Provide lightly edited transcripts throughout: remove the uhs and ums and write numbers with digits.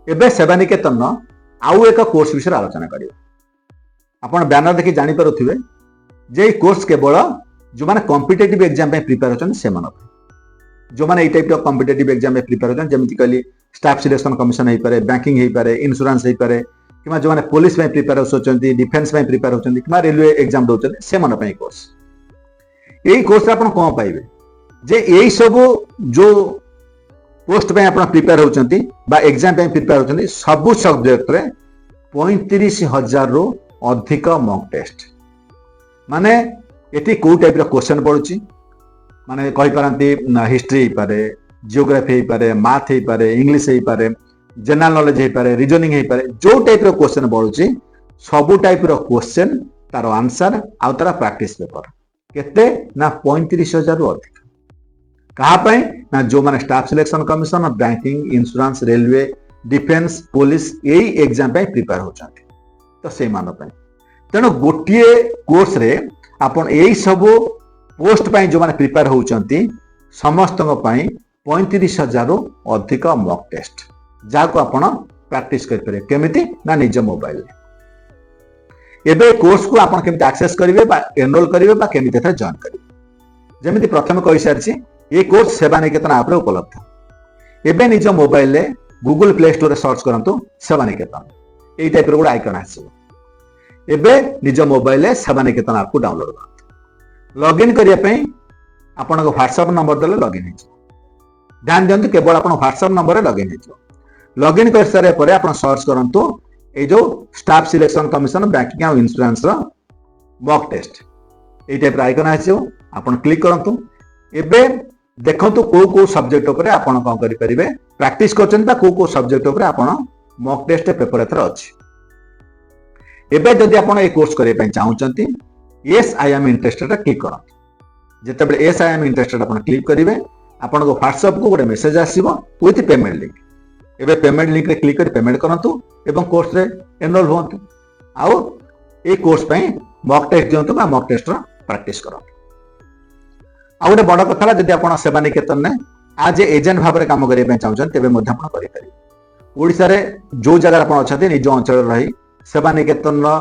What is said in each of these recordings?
एबे सेवानिकेतन आउ एक कोर्स विषय आलोचना करियो। आपण बैनर देखि जानि पारुथिबे जे कोर्स केवल जो माने कॉम्पिटिटिव एग्जाम पे प्रिपेयर होचन से मन जो माने ए टाइप रो कॉम्पिटिटिव एग्जाम पे प्रिपेयर होचन जेमिति कहली स्टाफ सिलेक्शन कमिशन हे पारे, बैंकिंग हे पारे, इंश्योरेंस हे पारे, किमा जो माने पुलिस पे प्रिपेयर होचंती, डिफेंस पे प्रिपेयर होचंती, किमा रेलवे एग्जाम दोचंती से मन पे कोर्स। एई कोर्स रे आपण कोन पाइबे जे एई सब जो पोस्ट पे आपण प्रिपेयर होचंती बा एग्जाम पे प्रिपेयर होचंती सब सब्जेक्ट रे 35,000 रो अधिक मॉक टेस्ट माने एटी को टाइप रो क्वेश्चन पड़ुची माने कहि पारंती हिस्ट्री हे पारे, जियोग्राफी हे पारे, मैथ हे पारे, इंग्लिश हे पारे, जनरल नॉलेज हे पारे, रीजनिंग हे पारे, जो टाइप रो क्वेश्चन पड़ुची सब टाइप रो क्वेश्चन तार आंसर आ तार प्रैक्टिस पेपर केते ना 35,000 रो अधिक कहा पई ना जो माने staff selection commission, banking, insurance, railway, defence, police एई एग्जाम पे प्रिपेयर होचंती तो से मान पई तेनो गोटिए कोर्स रे आपण एई सब पोस्ट पई जो माने प्रिपेयर होचंती समस्त पई 35,000 रो अधिक मॉक टेस्ट जाको आपण प्रैक्टिस कर पारे केमिति ना निज मोबाइल एबे कोर्स को आपण केमिति एक्सेस करिवे बा एनरोल करिवे बा केमिति एथा जॉइन करिवे जेमिति प्रथम कहि सारछि ये कोर्स सेवानिकेतन ऐप रे उपलब्ध एबे निज मोबाइल रे गूगल प्ले स्टोर रे सर्च करंतु सेवानिकेतन एई टाइप रो गुड आइकन आसीबो एबे निज मोबाइल रे सेवानिकेतन ऐप को डाउनलोड करंतु लॉगिन करिया पई आपण को व्हाट्सएप नंबर देले लॉगिन हे ध्यान दियंतु केवल आपण व्हाट्सएप नंबर रे लॉगिन हे लॉगिन कर सारे परे आपण सर्च करंतु ए जो स्टाफ सिलेक्शन कमिशन, बैंकिंग और इंश्योरेंस रो मॉक टेस्ट ए टाइप रो आइकन आसीबो आपण क्लिक करंतु एबे देखंतु को सब्जेक्ट ऊपर आपण कोन करि परिबे प्रैक्टिस करछन बा को सब्जेक्ट ऊपर आपण मॉक टेस्ट पेपर एथर अछि एबे जदि आपण ए कोर्स करे पय चाहउचंती yes I am interested click करंतु जेतेबे यस आई एम इंटरेस्टेड आपण क्लिक करिवे आपण को व्हाट्सएप को गोटे मेसेज आसीबो विथ पेमेंट लिंक एबे पेमेंट लिंक रे क्लिक कर पेमेंट करंतु एवं कोर्स रे एनरोल होंतु आउ ए कोर्स पय मॉक टेस्ट दियंतु बा मॉक टेस्ट रो प्रैक्टिस करंतु आ गोटे बड़ कथा जदि आपण सेवानिकेतन ने आज एजेंट भाव में काम करिया पय चाहउछन तेबे मध्ये आपण करि परिबे ओडिसा रे जो जगह आपण अछते निज अंचल रही सेवानिकेतन रो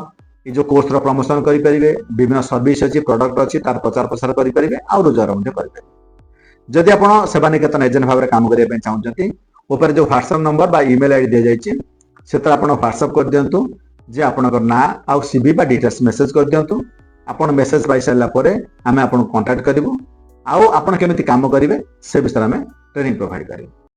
ए जो कोर्स रो प्रमोशन करि परिबे विभिन्न सर्विस अछि प्रोडक्ट अछि तार प्रचार प्रसार करि परिबे आ रोजगार मध्ये करि परिबे जदि आपण सेवानिकेतन एजेंट भाव में काम करिया पय चाहउछंती ऊपर जो व्हाट्सएप नंबर बा ईमेल आईडी दे जाइछि सेतर आपण व्हाट्सएप कर दियंतु जे आपनकर ना आ सीवी बा डिटेल्स मेसेज कर दियंतु आपण मेसेज पाइ सारला परे हमें आपण कांटेक्ट करिवु आउ आपण केमिति काम करिवे से विषय में ट्रेनिंग प्रोवाइड करिवु।